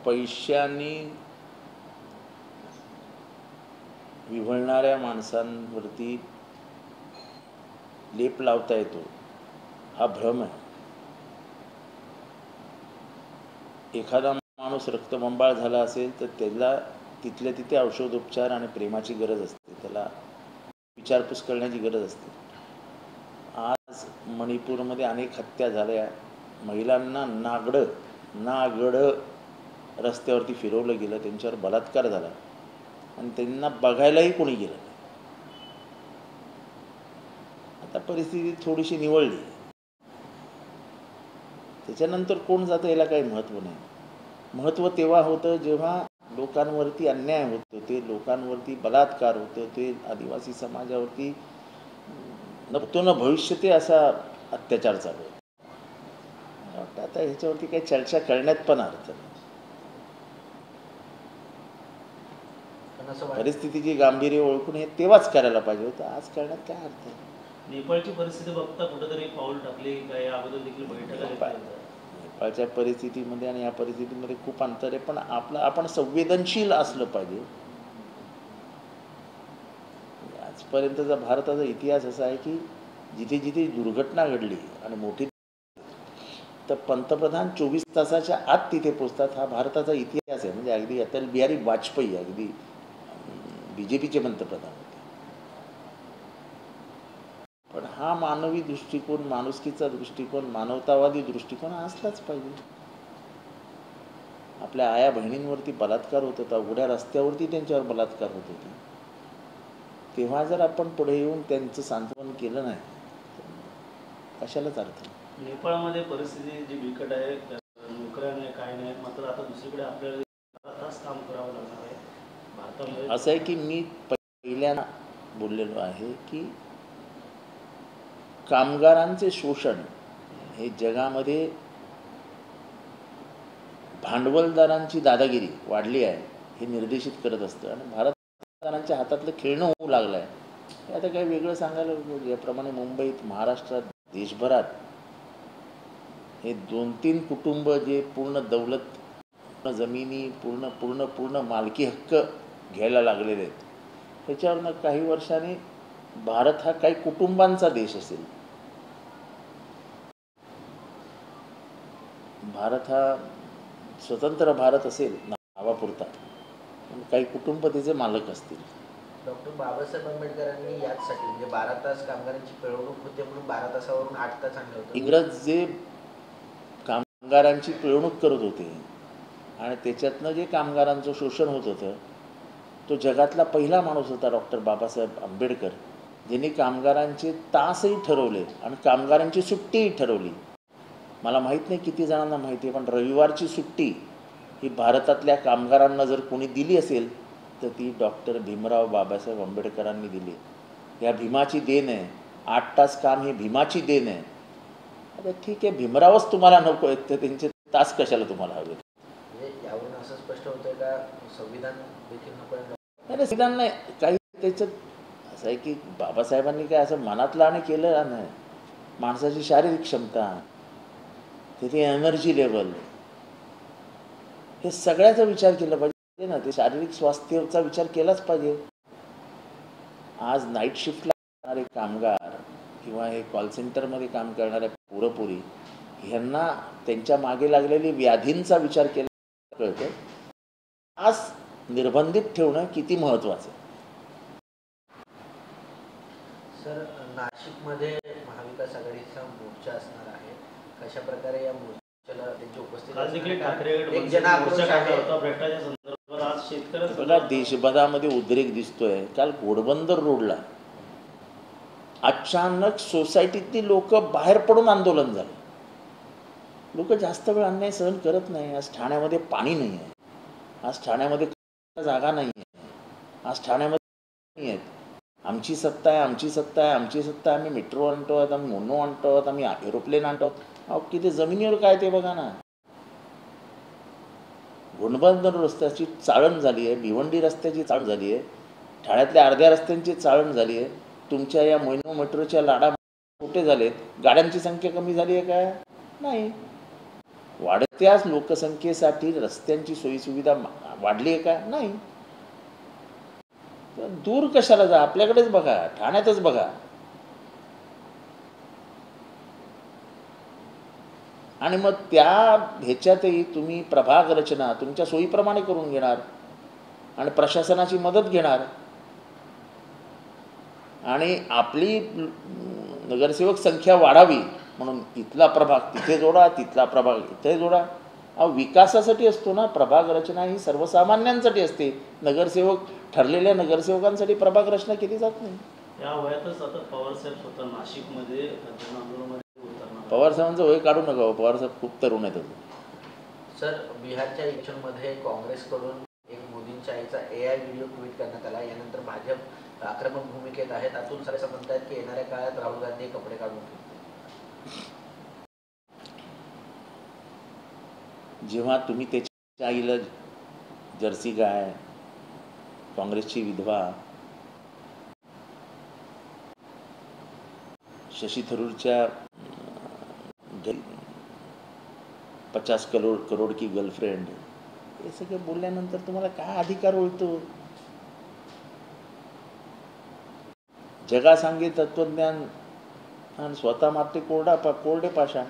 पैशांनी विव्हळणाऱ्या माणसांवरती लेप लावता येतो हा भ्रम आहे. एखादा माणूस रक्तबंबाळ झाला असेल तर त्याला तिथल्या तिथे औषधोपचार आणि प्रेमाची गरज असते, त्याला विचारपूस करण्याची गरज असते. आज मणिपूरमध्ये अनेक हत्या झाल्या, महिलांना नागडं रस्त्यावरती फिरवलं गेलं, त्यांच्यावर बलात्कार झाला आणि त्यांना बघायलाही कोणी गेलं नाही. आता परिस्थिती थोडीशी निवळली, त्याच्यानंतर कोण जातं याला काही महत्त्व नाही. महत्त्व तेव्हा होतं जेव्हा लोकांवरती अन्याय होत होते, लोकांवरती बलात्कार होतं, ते आदिवासी समाजावरती नव्हतो न भविष्य ते असा अत्याचार चालू होता. आता ह्याच्यावरती काही चर्चा करण्यात पण अर्थ नाही. परिस्थितीची गांभीर्य ओळखून हे तेव्हाच करायला पाहिजे होतं, आज करण्यात काय अर्थ आहे. नेपाळची परिस्थिती बघता कुठेतरी पाऊल टाकले काय अगोदर देखील बैठका नेपाळच्या परिस्थितीमध्ये आणि या परिस्थितीमध्ये खूप अंतर आहे, पण आपण संवेदनशील असलं पाहिजे. आजपर्यंतचा भारताचा इतिहास असा आहे की जिथे जिथे दुर्घटना घडली आणि मोठी तर पंतप्रधान 24 तासाच्या आत तिथे पोचतात, हा भारताचा इतिहास आहे. म्हणजे अगदी अटल बिहारी वाजपेयी अगदी BJPचे पंतप्रधान होते. पण हा मानवी दृष्टिकोन, माणुसकीचा दृष्टिकोन, मानवतावादी दृष्टिकोन असलाच पाहिजे. आपल्या आया बहिणींवरती बलात्कार होत होता, उघड्या रस्त्यावरती त्यांच्यावर बलात्कार होत होते, तेव्हा जर आपण पुढे येऊन त्यांचं सांत्वन केलं नाही कशालाच अर्थ नाही. नेपाळमध्ये परिस्थिती जी बिकट आहे, नोकऱ्या नाही काय नाही, मात्र आता दुसरीकडे आपल्याला तास काम करावं लागणार आहे. भारतामध्ये असं आहे की मी पहिल्यांदा बोललेलो आहे की कामगारांचे शोषण हे जगामध्ये भांडवलदारांची दादागिरी वाढली आहे हे निर्देशित करत असतं आणि भारतदारांच्या हातातलं खेळणं होऊ लागलं आहे. हे आता काही वेगळं सांगायला, ज्याप्रमाणे मुंबईत, महाराष्ट्रात, देशभरात हे 2-3 कुटुंब जे पूर्ण दौलत, पूर्ण जमिनी, पूर्ण पूर्ण पूर्ण मालकी हक्क घ्यायला लागलेले आहेत, त्याच्यावरनं काही वर्षांनी भारत हा काही कुटुंबांचा देश असेल. भारत हा स्वतंत्र भारत असेल नावापुरता, काही कुटुंब त्याचे मालक असतील. डॉक्टर बाबासाहेब आंबेडकरांनी याचसाठी म्हणजे 12 तास कामगारांची पिळवणूक होते म्हणून 12 तासावरून 8 तास आणलं होतं. इंग्रज जे कामगारांची पिळवणूक करत होते आणि त्याच्यातनं जे कामगारांचं शोषण होत होतं, तो जगातला पहिला माणूस होता डॉक्टर बाबासाहेब आंबेडकर, ज्यांनी कामगारांचे तासही ठरवले आणि कामगारांची सुट्टीही ठरवली. मला माहीत नाही किती जणांना माहिती आहे, पण रविवारची सुट्टी ही भारतातल्या कामगारांना जर कोणी दिली असेल तर ती डॉक्टर भीमराव बाबासाहेब आंबेडकरांनी दिली. या भीमाची देण आहे. 8 तास काम ही भीमाची देण आहे. आता ठीक आहे, भीमरावच तुम्हाला नको आहेत तर त्यांचे तास कशाला तुम्हाला हवे? यावरून असं स्पष्ट होतं का संविधान देखील नको? नाही, संविधान नाही, काही त्याच्यात असं आहे की बाबासाहेबांनी काय असं मनातलं आणि केलं नाही. माणसाची शारीरिक क्षमता, तिथे एनर्जी लेवल, हे सगळ्याचा विचार केला पाहिजे ना. ते शारीरिक स्वास्थ्याचा विचार केलाच पाहिजे. आज नाईट शिफ्टला जाणारे कामगार किंवा हे कॉल सेंटरमध्ये काम करणाऱ्या पोरपोरी ह्यांना त्यांच्या मागे लागलेली व्याधींचा विचार केला कळतं. आज निर्बंधित ठेवणं किती महत्त्वाचं आहे. सर, नाशिकमध्ये महाविकास आघाडीचा मोर्चा असणार आहे. कशा प्रकारे या मोर्चाला त्यांची उपस्थिती? बघा, देशभरामध्ये उद्रेक दिसतोय. काल घोडबंदर रोडला अचानक सोसायटीतली लोक बाहेर पडून आंदोलन झालं. लोक जास्त वेळ अन्याय सहन करत नाही. आज ठाण्यामध्ये पाणी नाही आहे, आज ठाण्यामध्ये जागा नाही आहे, आज ठाण्यामध्ये नाही आहेत. आमची सत्ता आहे, आमची सत्ता आहे, आमची सत्ता. आम्ही मेट्रो आणतो आहोत, आम्ही मोनो आणतो आहोत, आम्ही एरोप्लेन आणतो आहोत. अहो, किती जमिनीवर काय ते बघा ना. घोडबंदर रस्त्याची चाळण झाली आहे, भिवंडी रस्त्याची चाळण झाली आहे, ठाण्यातल्या अर्ध्या रस्त्यांची चाळण झाली आहे. तुमच्या या मोनो मेट्रोच्या लाडा कुठे झालेत? गाड्यांची संख्या कमी झाली आहे का? नाही. वाढत्या लोकसंख्येसाठी रस्त्यांची सोयीसुविधा वाढली आहे का? नाही. पण दूर कशाला जा, आपल्याकडेच बघा, ठाण्यातच बघा. आणि मग त्या ह्याच्यातही तुम्ही प्रभाग रचना तुमच्या सोयीप्रमाणे करून घेणार आणि प्रशासनाची मदत घेणार आणि आपली नगरसेवक संख्या वाढावी म्हणून इथला प्रभाग तिथे जोडा, तिथला प्रभाग इथे जोडा. विकासासाठी असतो ना. प्रभाग रचना ही सर्वसामान्यांसाठी असते. नगरसेवक ठरलेल्या नगरसेवकांसाठी प्रभाग रचना केली जात नाही. या वयातच आता पवारसाहेब स्वतः नाशिकमध्ये जनआंदोलनामध्ये उतरणार. पवारसाहेबांचं वय काढू नका हो. पवारसाहेब खूप तरुण आहेत अजून. सर, बिहारच्या इलेक्शनमध्ये काँग्रेसकडून एक मोदींच्या आईचा AI व्हिडिओ ट्विट करण्यात आला. यानंतर भाजप आक्रमक भूमिकेत आहे. त्यातून सर असं म्हणतात की येणाऱ्या काळात राहुल गांधी कपडे काढून फिरतील. जेव्हा तुम्ही त्याच्या आईला जर्सी गाय, काँग्रेसची विधवा, शशी थरूरच्या 50 करोड की गर्लफ्रेंड, हे सगळे बोलल्यानंतर तुम्हाला काय अधिकार उरतो? जगा सांगे तत्वज्ञान आणि स्वतः मात्र कोरडे पाषाण.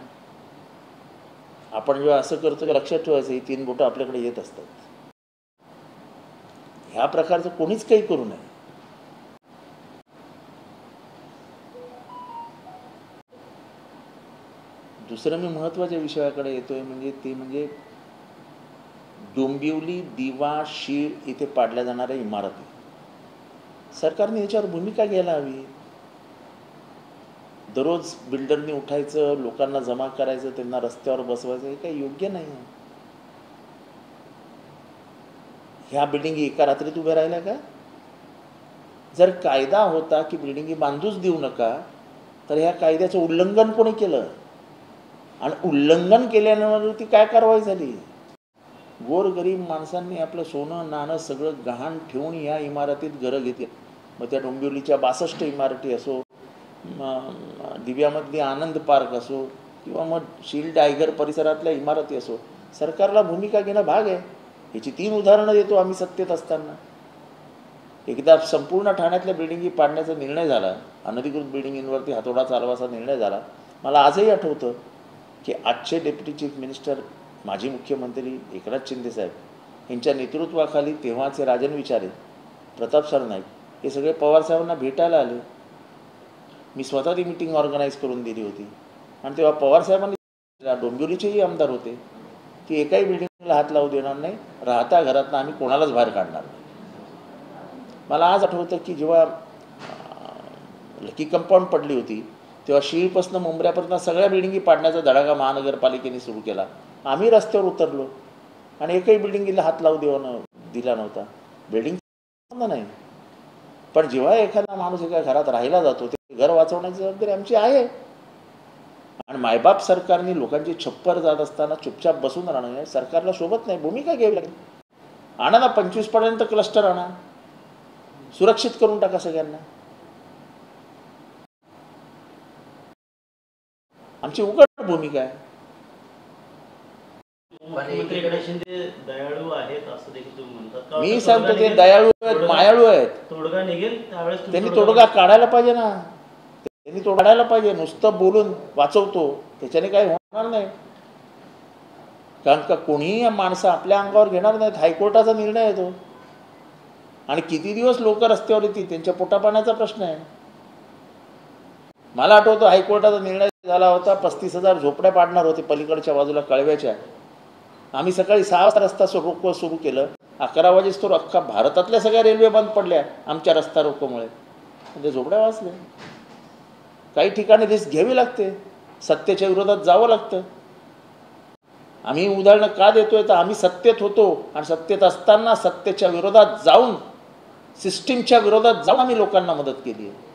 आपण जेव्हा असं करतो की लक्षात ठेवायचं, ही 3 बोटं आपल्याकडे येत असतात. ह्या प्रकारचं कोणीच काही करू नये. दुसरं मी महत्त्वाच्या विषयाकडे येतोय म्हणजे डोंबिवली, दिवा, शीळ इथे पाडल्या जाणाऱ्या इमारती. सरकारने याच्यावर भूमिका घ्यायला हवी. दररोज बिल्डरनी उठायचं, लोकांना जमा करायचं, त्यांना रस्त्यावर बसवायचं, हे काही योग्य नाही आहे. ह्या बिल्डिंगी एका रात्रीत उभ्या राहिल्या का? जर कायदा होता की बिल्डिंगी बांधूच देऊ नका, तर ह्या कायद्याचं उल्लंघन कोणी केलं आणि उल्लंघन केल्यानंतर काय कारवाई झाली? गोरगरीब माणसांनी आपलं सोनं नाणं सगळं गहाण ठेवून या इमारतीत घरं घेतली. मग त्या डोंबिवलीच्या 62 इमारती असो, दिव्यामधली आनंद पार्क असो किंवा मग शील टायगर परिसरातल्या इमारती असो, सरकारला भूमिका घेणं भाग आहे. याची 3 उदाहरणं देतो आम्ही सत्तेत असताना. एकदा संपूर्ण ठाण्यातल्या बिल्डिंगी पाडण्याचा निर्णय झाला, अनधिकृत बिल्डिंगींवरती हातोडा चालवायचा निर्णय झाला. मला आजही आठवतं की आजचे डेप्युटी चीफ मिनिस्टर, माजी मुख्यमंत्री एकनाथ शिंदे साहेब यांच्या नेतृत्वाखाली तेव्हाचे राजन विचारे, प्रताप सरनाईक हे सगळे पवारसाहेबांना भेटायला आले. मी स्वतः ती मीटिंग ऑर्गनाईज करून दिली होती. आणि तेव्हा पवारसाहेबांनी, डोंबिवलीचेही आमदार होते, की एकाही बिल्डिंगला हात लावू देणार नाही, राहता घरातनं आम्ही कोणालाच बाहेर काढणार नाही. मला आज आठवतं की जेव्हा लकी कंपाऊंड पडली होती तेव्हा शीळपासून मुंबऱ्यापर्यंत सगळ्या बिल्डिंगी पाडण्याचा धडाका महानगरपालिकेने सुरू केला. आम्ही रस्त्यावर उतरलो आणि एकही बिल्डिंगीला हात लावू दिला नव्हता. बिल्डिंग नाही, पण जेव्हा एखादा माणूस एका घरात राहिला जातो ते घर वाचवण्याची जबाबदारी आमची आहे. आणि मायबाप सरकारने लोकांची छप्पर जात असताना चुपचाप बसून राहणं सरकारला शोभत नाही. भूमिका घ्यावी लागेल. आणा ना 25 पर्यंत क्लस्टर आणा, सुरक्षित करून टाका सगळ्यांना. आमची उघड भूमिका आहे. मुख्यमंत्री एकनाथ शिंदे दयाळू आहेत असं देखील तुम्ही म्हणतात. मी सांगतो ते दयाळू आहेत, मायाळू आहेत. तोडगा निघेल त्यावेळेस त्यांनी तोडगा काढायला पाहिजे ना. त्यांनी तो काढायला पाहिजे. नुसतं बोलून वाचवतो त्याच्याने काही होणार नाही. कारण का कोणीही माणसं आपल्या अंगावर घेणार नाहीत. हायकोर्टाचा निर्णय आहे तो. आणि किती दिवस लोक रस्त्यावर येतील, त्यांच्या पोटापाण्याचा प्रश्न आहे. मला आठवतं हायकोर्टाचा निर्णय झाला होता, 35,000 झोपड्या पाडणार होते पलीकडच्या बाजूला कळव्याच्या. आम्ही सकाळी 6 वाजता रस्ता रोको सुरू केलं. 11 वाजेस्तोवर अख्खा भारतातल्या सगळ्या रेल्वे बंद पडल्या आमच्या रस्ता रोकोमुळे. म्हणजे झोपड्या वाचल्या. काही ठिकाणी रिस्क घ्यावी लागते, सत्तेच्या विरोधात जावं लागतं. आम्ही उदाहरणं का देतोय तर आम्ही सत्तेत होतो आणि सत्तेत असताना सत्तेच्या विरोधात जाऊन, सिस्टीमच्या विरोधात जाऊन आम्ही लोकांना मदत केली आहे.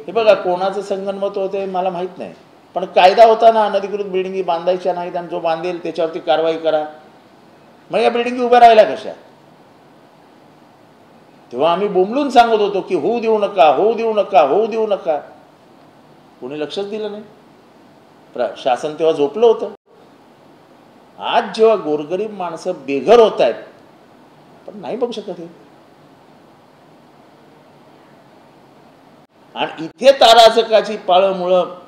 हे बघा, कोणाचं संगनमत होते मला माहित नाही, पण कायदा होता ना, अनधिकृत बिल्डिंगी बांधायच्या नाहीत आणि जो बांधेल त्याच्यावरती कारवाई करा. मग या बिल्डिंगी उभ्या राहिल्या कशा? तेव्हा आम्ही बोंबलून सांगत होतो की होऊ देऊ नका, होऊ देऊ नका, होऊ देऊ नका. कोणी लक्षच दिलं नाही. शासन तेव्हा झोपलं होतं. आज जेव्हा गोरगरीब माणसं बेघर होत आहेत, पण नाही बघू शकत हे. आणि इथे ताराचकाची पाळमुळं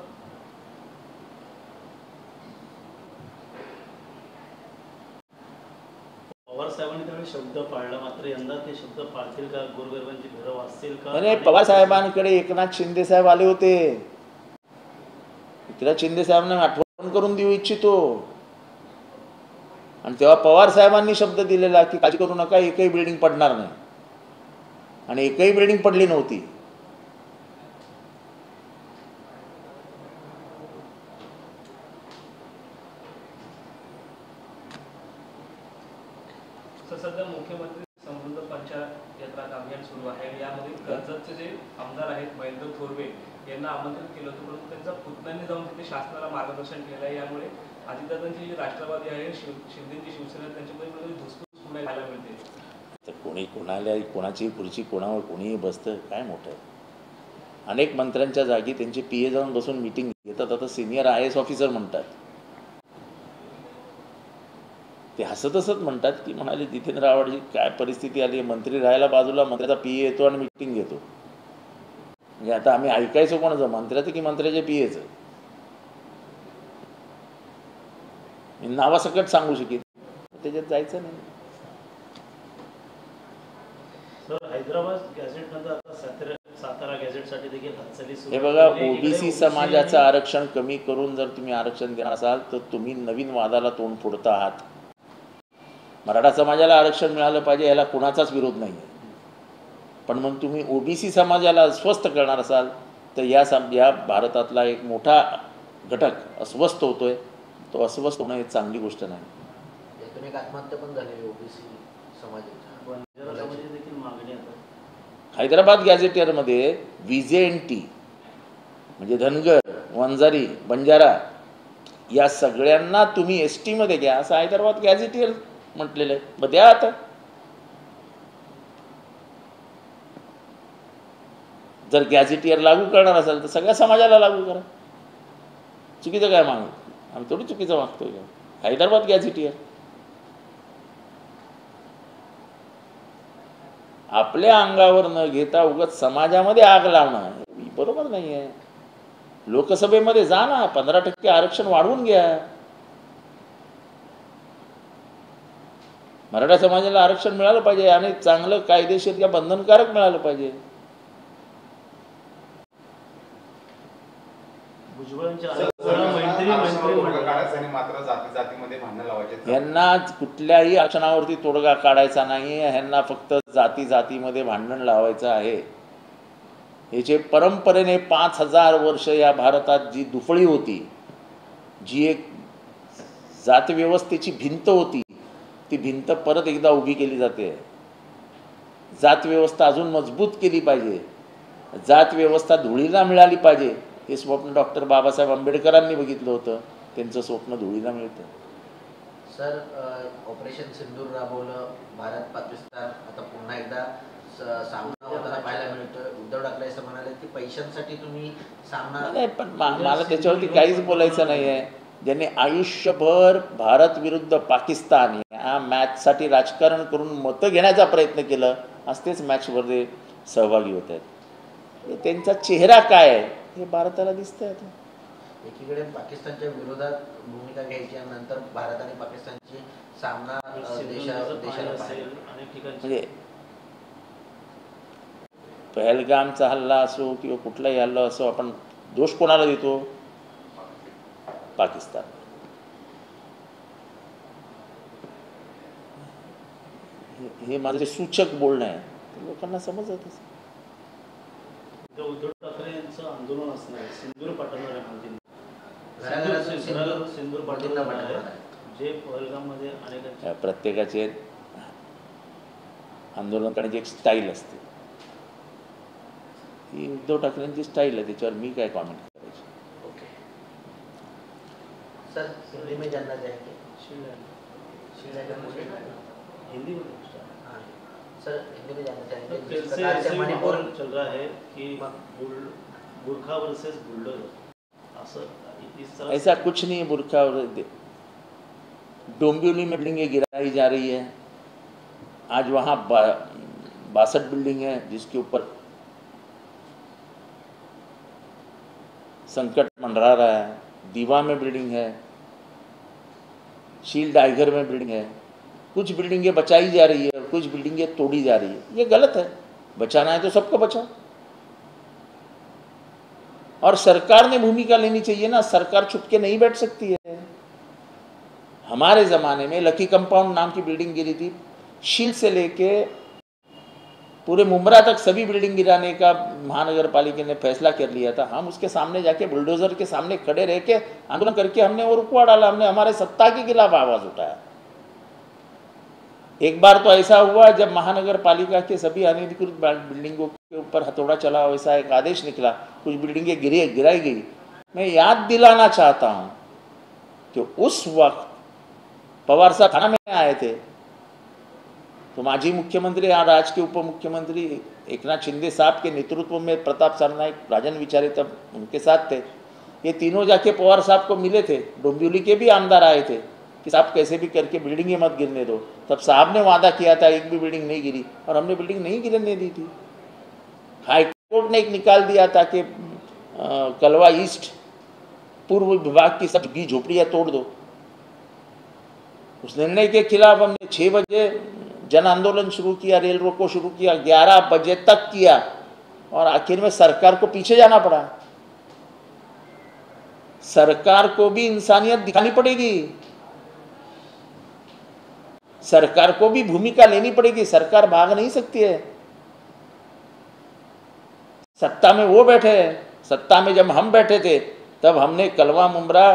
पवार साहेबांनी त्यावेळी शब्द पाळला, मात्र यंदा ते शब्द पाळतील का? गोरगरिबांची घरं वाचतील का? अरे पवार साहेबांकडे एकनाथ शिंदे साहेब आले होते. एकनाथ शिंदे साहेबांना आठवण करून देऊ इच्छितो. आणि तेव्हा पवार साहेबांनी शब्द दिलेला की काळजी करू नका, एकही बिल्डिंग पडणार नाही. आणि एकही बिल्डिंग पडली नव्हती. सध्या मुख्यमंत्री समृद्ध पंचायत यात्रा अभियान सुरू आहे. यामध्ये कर्जतचे जे आमदार आहेत महेंद्र थोरवे यांना आमंत्रित केलं होतं, परंतु त्यांचा पुतण्यांनी जाऊन तिथे शासनाला मार्गदर्शन केलं आहे. यामुळे अजितदादांची जी राष्ट्रवादी आहे, शिंदेची शिवसेना, त्यांच्यामध्ये धुसफूस पुन्हा पाहायला मिळते. तर कोणी कोणाला कोणाची खुर्ची कोणावर कोणीही बसतं, काय मोठं आहे. अनेक मंत्र्यांच्या जागी त्यांचे PA जाऊन बसून मीटिंग घेतात. आता सिनियर IAS ऑफिसर म्हणतात. ते हसत हसत म्हणतात की म्हणाले जितेंद्र आव्हाडची काय परिस्थिती आली, मंत्री राहायला बाजूला, मंत्र्याचा PA येतो आणि मीटिंग घेतो. म्हणजे आता आम्ही ऐकायचो कोणाचं, मंत्र्याचं की मंत्र्याच्या PAचं? मी नावासकट सांगू शकेन, त्याच्यात जायचं नाही. सर, हैदराबाद गॅझेटनंतर आता सातारा गॅझेटसाठी देखील हालचाली सुरू हे बघा, आहेत. OBC समाजाचं आरक्षण कमी करून जर तुम्ही आरक्षण देणार असाल तर तुम्ही नवीन वादाला तोंड फोडता आहात. मराठा समाजाला आरक्षण मिळालं पाहिजे, याला कुणाचाच विरोध नाही आहे. पण मग तुम्ही OBC समाजाला अस्वस्थ करणार असाल तर या भारतातला एक मोठा घटक अस्वस्थ होतोय. तो अस्वस्थ होणं ही चांगली गोष्ट नाही. यातून एक आत्महत्या पण झालेली OBC समाजाच्या. बंजारा समाजाची देखील मागणी आता हैदराबाद गॅझेटियरमध्ये VJNT म्हणजे धनगर, वंजारी, बंजारा या सगळ्यांना तुम्ही ST मध्ये घ्या असं हैदराबाद गॅझेटियर म्हटलेलं आहे. मग द्या आता. जर गॅझेटियर लागू करणार असेल तर सगळ्या समाजाला लागू करा. चुकीचं काय मागू? आम्ही थोडी चुकीचं मागतोय. हैदराबाद गॅझेटियर आपल्या अंगावर न घेता उगाच समाजामध्ये आग लावणं बरोबर नाही आहे. लोकसभेमध्ये जा ना, 15% आरक्षण वाढवून घ्या. मराठा समाजाला आरक्षण मिळालं पाहिजे आणि चांगलं कायदेशीर किंवा बंधनकारक मिळालं पाहिजे. यांना कुठल्याही आरक्षणावरती तोडगा काढायचा नाही. ह्यांना फक्त जाती जातीमध्ये भांडण लावायचं आहे. हे जे परंपरेने 5000 वर्ष या भारतात जी दुफळी होती, जी एक जातव्यवस्थेची भिंत होती, ती भिंत परत एकदा उभी केली जाते. जातव्यवस्था अजून मजबूत केली पाहिजे. जातव्यवस्था धुळीला मिळाली पाहिजे. हे स्वप्न डॉक्टर बाबासाहेब आंबेडकरांनी बघितलं होतं. त्यांचं स्वप्न धुळीला मिळतं. सर, ऑपरेशन सिंदूर राबवलं, भारत पाकिस्तान आता पुन्हा एकदा सामना होताना पाहायला मिळतोय. उद्धव ठाकरे असं म्हणाले की पैशांसाठी तुम्ही सामना नाही, पण मला त्याच्यावरती काहीच बोलायचं नाही आहे. ज्यांनी आयुष्यभर भारत विरुद्ध पाकिस्तान या मॅचसाठी राजकारण करून मतं घेण्याचा प्रयत्न केलं, आज तेच मॅचमध्ये सहभागी होत आहेत. त्यांचा चेहरा काय आहे हे भारताला दिसतंय. आता एकीकडे पाकिस्तानच्या विरोधात भूमिका घ्यायची आणि नंतर भारत आणि पाकिस्तानची सामना देशाला म्हणजे पहलगामचा हल्ला असो किंवा कुठलाही हल्ला असो, आपण दोष कोणाला देतो? पाकिस्तान. हे माझे सूचक बोलणं आहे, लोकांना समजतच. उद्धव ठाकरे यांचं आंदोलन असणार आहे, सिंदूर पाठवणार आहे सिंदूर पाठवणार आहे, जे पहलगाममध्ये अनेकांच्या प्रत्येकाचे आंदोलन करण्याची एक स्टाईल असते. ही उद्धव ठाकरेंची स्टाईल आहे, त्याच्यावर मी काय कॉमेंट करायची. ओके सर, हिंदी में जानना चाहेंगे? हिंदी में सर, हिंदी में जानना चाहेंगे? कैसे ऐसे माहौल चल रहा है कि बुरखा वर्सेस बुलडोजर असं इस तरह ऐसा कुछ नहीं है। बुरखा और डोंबिवली में बिल्डिंगें गिराई जा रही है। आज वहाँ 62 बिल्डिंग है जिसके ऊपर संकट मंडरा रहा है। दीवा में बिल्डिंग है, शील टाइगर में बिल्डिंग है। कुछ बिल्डिंगें बचाई जा रही है और कुछ बिल्डिंगें तोड़ी जा रही है। ये गलत है। बचाना है तो सबको बचाओ। और सरकार ने भूमिका लेनी चाहिए ना। सरकार छुप के नहीं बैठ सकती है। हमारे ज़माने में लकी कंपाउंड नाम की बिल्डिंग गिरी थी। शील से लेके पूरे मुंब्रा तक सभी बिल्डिंग गिराने का महानगर पालिका ने फैसला कर लिया था। हम उसके सामने जाके बुलडोजर के सामने खड़े रह के आंदोलन करके हमने वो रुकवा डाला। हमने हमारे सत्ता के खिलाफ आवाज़ उठाया। एक बार तो ऐसा हुआ जब महानगर पालिका के सभी अनधिकृत बिल्डिंगों के ऊपर हथौड़ा चला, वैसा एक आदेश निकला, कुछ बिल्डिंगें गिराई गई। मैं याद दिलाना चाहता हूँ कि उस वक्त पवार साहब थाना में आए थे तो माजी मुख्यमंत्री और आज के उप मुख्यमंत्री एकनाथ शिंदे साहब के नेतृत्व में प्रताप सरनाईक, राजन विचारे तब उनके साथ थे। ये तीनों जाके पवार साहब को मिले थे। डोंबिवली के भी आमदार आए थे कि साहब कैसे भी करके बिल्डिंगें मत गिरने दो। तब साहब ने वादा किया था एक भी बिल्डिंग नहीं गिरी और हमने बिल्डिंग नहीं गिरने दी थी। हाईकोर्ट ने एक निकाल दिया था कि कलवा ईस्ट पूर्व विभाग की सब झुग्गी झोपड़ियाँ तोड़ दो। उस निर्णय के खिलाफ हमने 6 बजे जन आंदोलन शुरू किया, रेल रोको शुरू किया, 11 बजे तक किया और आखिर में सरकार को पीछे जाना पड़ा। सरकार को भी इंसानियत दिखानी पड़ेगी। सरकार को भी भूमिका लेनी पड़ेगी। सरकार भाग नहीं सकती है। सत्ता में वो बैठे हैं। सत्ता में जब हम बैठे थे तब हमने कलवा मुंब्रा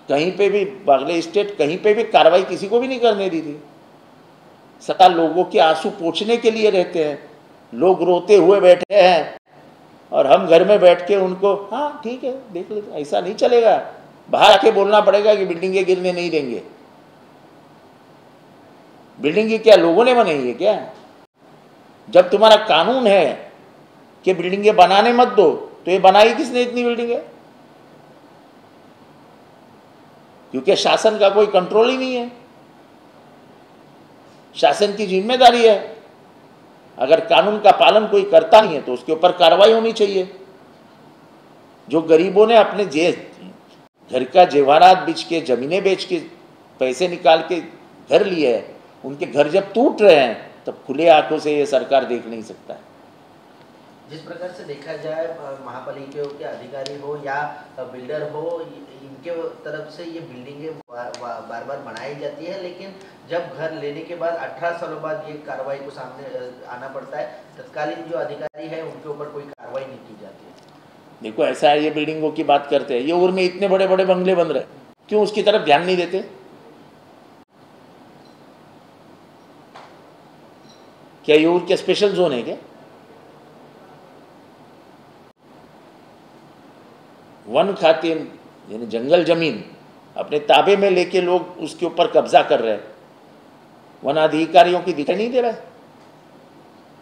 कहीं पे भी, बागले स्टेट कहीं पे भी कार्रवाई किसी को भी नहीं करने दी थी। सत्ता लोगों के आंसू पोंछने के लिए रहते हैं। लोग रोते हुए बैठे हैं और हम घर में बैठ के उनको हाँ ठीक है देख लेते। ऐसा नहीं चलेगा। बाहर आके बोलना पड़ेगा कि बिल्डिंगें गिरने नहीं देंगे। बिल्डिंग क्या लोगों ने बनाई है क्या? जब तुम्हारा कानून है कि बिल्डिंगें बनाने मत दो तो ये बनाई किसने इतनी बिल्डिंगें? क्योंकि शासन का कोई कंट्रोल ही नहीं है। शासन की जिम्मेदारी है। अगर कानून का पालन कोई करता नहीं है तो उसके ऊपर कार्रवाई होनी चाहिए। जो गरीबों ने अपने घर का जेवरात बेच के, जमीनें बेच के, पैसे निकाल के घर लिए है, उनके घर जब टूट रहे हैं तब खुले आंखों से ये सरकार देख नहीं सकता है। जिस प्रकार से देखा जाए महापालिका के अधिकारी हो या बिल्डर हो, इनके तरफ से ये बिल्डिंगें बार बार बनाई जाती है, लेकिन जब घर लेने के बाद 18 सालों बाद ये कार्रवाई को सामने आना पड़ता है। तत्कालीन जो अधिकारी है उनके ऊपर कोई कार्रवाई नहीं की जाती है। देखो ऐसा है, ये बिल्डिंगों की बात करते हैं। ये उर में इतने बड़े बड़े बंगले बन रहे, क्यों उसकी तरफ ध्यान नहीं देते? क्या ये उर के स्पेशल जोन है क्या? वन खाते यानी जंगल जमीन अपने ताबे में लेके लोग उसके ऊपर कब्जा कर रहे हैं। वन अधिकारियों की दिखाई नहीं दे रहा है।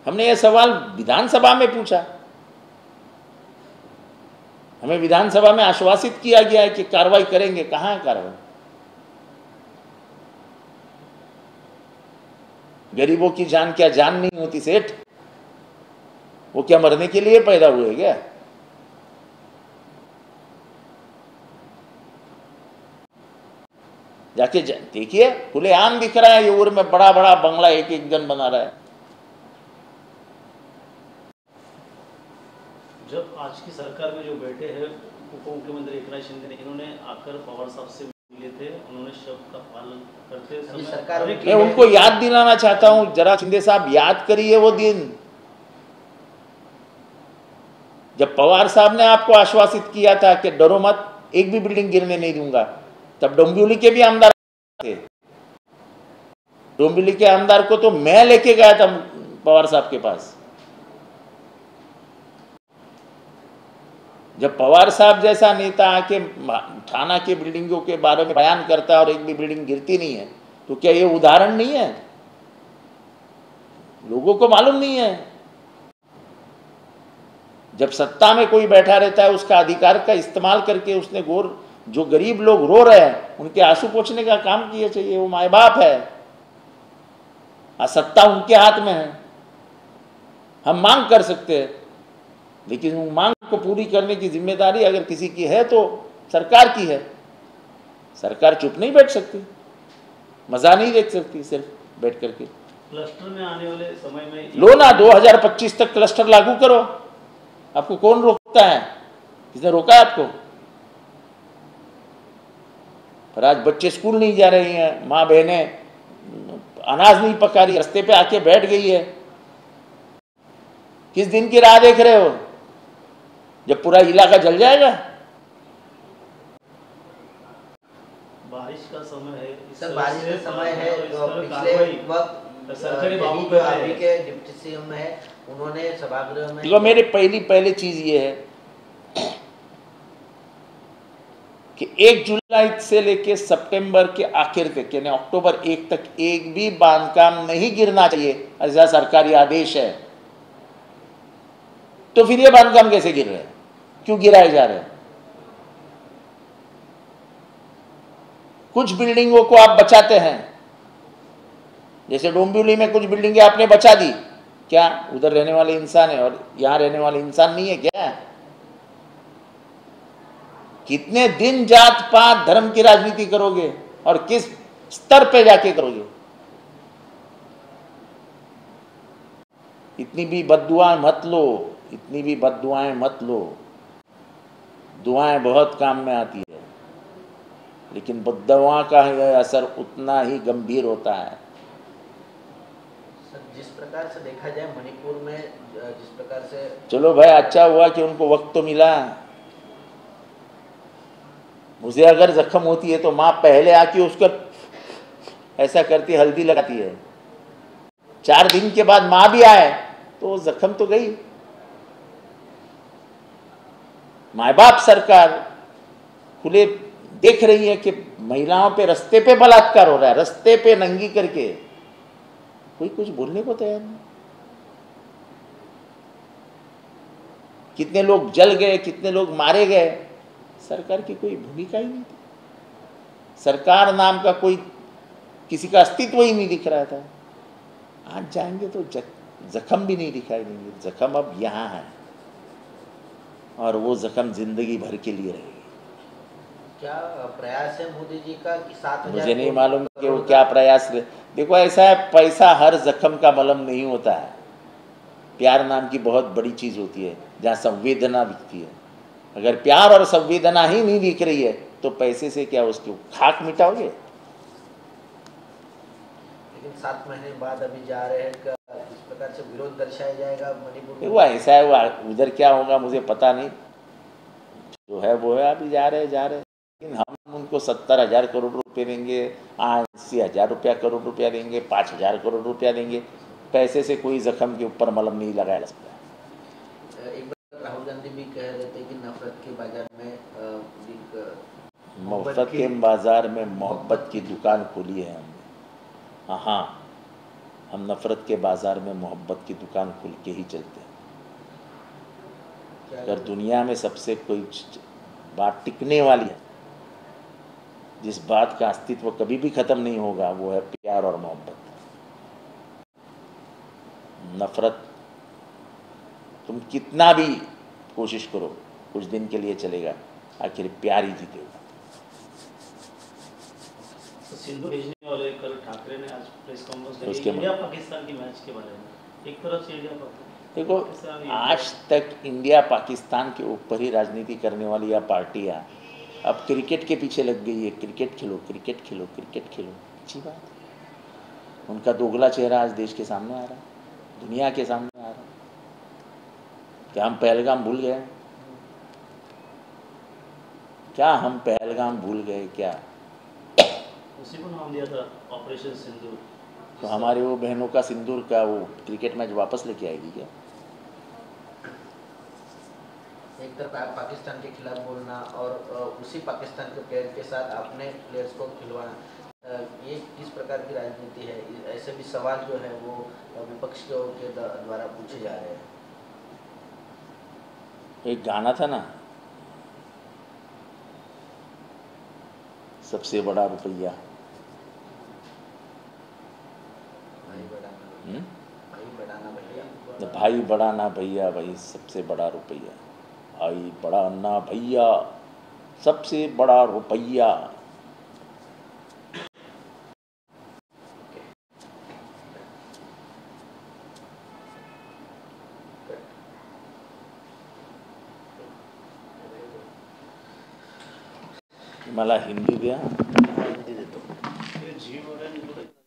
हमने यह सवाल विधानसभा में पूछा। हमें विधानसभा में आश्वासित किया गया है कि कार्रवाई करेंगे। कहां है कार्रवाई? गरीबों की जान क्या जान नहीं होती सेठ? वो क्या मरने के लिए पैदा हुए क्या? जाके देखिए, खुलेआम दिख रहा है। ये उर में बड़ा बड़ा बंगला एक एक जन बना रहा है। जब आज की सरकार में जो बैठे हैं उप मुख्यमंत्री एकनाथ शिंदे ने, इन्होंने आकर पवार साहब से मिले थे। उन्होंने शब्द का पालन करते समय सरकार मैं उनको याद दिलाना चाहता हूं, जरा शिंदे साहब याद करिए वो दिन जब पवार साहब ने आपको आश्वासित किया था कि डरो मत, एक भी बिल्डिंग गिरने नहीं दूंगा। तब डोंबिवली के भी आमदार थे। डोंबिवली के आमदार को तो मैं लेके गया था पवार साहब के पास। जब पवार साहब जैसा नेता आके थाना के बिल्डिंगों के बारे में बयान करता है और एक भी बिल्डिंग गिरती नहीं है, तो क्या ये उदाहरण नहीं है? लोगों को मालूम नहीं है। जब सत्ता में कोई बैठा रहता है उसका अधिकार का इस्तेमाल करके उसने जो गरीब लोग रो रहे हैं उनके आंसू पोंछने का काम किया चाहिए। वो माए बाप है, सत्ता उनके हाथ में है। हम मांग कर सकते हैं, लेकिन उन मांग को पूरी करने की जिम्मेदारी अगर किसी की है तो सरकार की है। सरकार चुप नहीं बैठ सकती, मजा नहीं देख सकती सिर्फ बैठ करके। क्लस्टर में आने वाले समय में लो ना, 2025 तक क्लस्टर लागू करो। आपको कौन रोकता है? किसने रोका है आपको? पर आज बच्चे स्कूल नहीं जा रही हैं, माँ बहनें अनाज नहीं पका रही, रास्ते पे आके बैठ गई है। किस दिन की राह देख रहे हो? जब पूरा इलाका जल जाएगा। बारिश का समय है सर, बारिश का समय है। तो पिछले वक्त सरकारी बाबू जो अभी के डिप्टी सीएम है उन्होंने सभागृह में देखो, मेरे पहली चीज ये है कि 1 जुलाई से लेके सितंबर के आखिर तक यानी अक्टूबर 1 तक एक भी बांधकाम नहीं गिरना चाहिए, ऐसा सरकारी आदेश है। तो फिर ये बांधकाम कैसे गिर रहे हैं? क्यों गिराए जा रहे हैं? कुछ बिल्डिंगों को आप बचाते हैं, जैसे डोंबिवली में कुछ बिल्डिंगें आपने बचा दी। क्या उधर रहने वाले इंसान है और यहां रहने वाले इंसान नहीं है क्या? कितने दिन जात पात धर्म की राजनीति करोगे और किस स्तर पे जाके करोगे? इतनी भी बद्दुआएं मत लो, इतनी भी बद्दुआएं मत लो। दुआएं बहुत काम में आती है, लेकिन बद्दुआ का असर उतना ही गंभीर होता है। सर, जिस प्रकार से देखा जाए मणिपुर में जिस प्रकार से, चलो भाई, अच्छा हुआ कि उनको वक्त तो मिला। मुझे अगर जख्म होती है तो माँ पहले आके उसको ऐसा करती, हल्दी लगाती है। 4 दिन के बाद माँ भी आए तो जख्म तो गई। माँ बाप सरकार खुले देख रही है कि महिलाओं पे रास्ते पे बलात्कार हो रहा है, रास्ते पे नंगी करके, कोई कुछ बोलने को तैयार नहीं। कितने लोग जल गए, कितने लोग मारे गए, सरकार की कोई भूमिका ही नहीं थी। सरकार नाम का कोई किसी का अस्तित्व ही नहीं दिख रहा था। आज जाएंगे तो जख्म भी नहीं दिखाई देंगे। जख्म अब यहाँ है और वो जख्म जिंदगी भर के लिए रहेगी। क्या प्रयास है मोदी जी का कि 7,000 मुझे नहीं मालूम कि वो क्या प्रयास। देखो, ऐसा है, पैसा हर जख्म का मलहम नहीं होता है। प्यार नाम की बहुत बड़ी चीज होती है जहाँ संवेदना दिखती है। अगर प्यार और संवेदना ही नहीं दिख रही है तो पैसे से क्या उसकी खाक मिटाओगे? लेकिन 7 महीने बाद अभी जा रहे हैं, इस प्रकार से विरोध दर्शाया जाएगा मणिपुर में। वो ऐसा है, वो उधर क्या होगा मुझे पता नहीं। जो है वो है, अभी जा रहे लेकिन हम उनको 70,000 करोड़ रुपए देंगे, 80,000 करोड़ रुपया देंगे, 5,000 करोड़ रुपया देंगे। पैसे से कोई जख्म के ऊपर मलहम नहीं लगाया जा सकता। एक बार राहुल गांधी भी कह रहे थे कि नफरत के बाजार में मोहब्बत के बाजार में मोहब्बत की दुकान खोली है हमने। हाँ, हम नफरत के बाजार में मोहब्बत की दुकान खोल के ही चलते हैं। अगर दुनिया में सबसे कोई बात टिकने वाली है, जिस बात का अस्तित्व कभी भी खत्म नहीं होगा, वो है प्यार और मोहब्बत। नफरत तुम कितना भी कोशिश करो, कुछ दिन के लिए चलेगा, आखिर प्यार ही जीतेगा। तो सिंधु भेजने वाले कल ठाकरे ने आज प्रेस कॉन्फ्रेंस उसके की इंडिया पाकिस्तान की मैच के बारे में। एक तरफ से इंडिया देखो, आज तक इंडिया पाकिस्तान के ऊपर ही राजनीति करने वाली यह पार्टियां अब क्रिकेट के पीछे लग गई है। Cricket Khelo, cricket Khelo, cricket Khelo. अच्छी बात है। उनका दोगला चेहरा आज देश के सामने आ रहा है, दुनिया के सामने आ रहा है। क्या हम पहलगाम भूल गए? क्या हम पहलगाम भूल गए क्या? उसी को नाम दिया था ऑपरेशन सिंदूर। तो हमारे वो बहनों का सिंदूर का वो क्रिकेट मैच वापस लेके आएगी क्या? एक तरफ पाकिस्तान के खिलाफ बोलना और उसी पाकिस्तान के प्लेयर के साथ अपने प्लेयर्स को खिलवाना, ये किस प्रकार की राजनीति है? ऐसे भी सवाल जो है वो विपक्ष के द्वारा पूछे जा रहे हैं। एक गाना था ना, सबसे बड़ा रुपया। भाई बढ़ाना हम्म? भाई बढ़ाना भैया भाई बड़ा ना भैया, भाई सबसे बड़ा रुपया। भाई बड़ा ना भैया, सबसे बड़ा रुपया। मला हिंदी द्या. हिंदी देतो ये जी वगैरह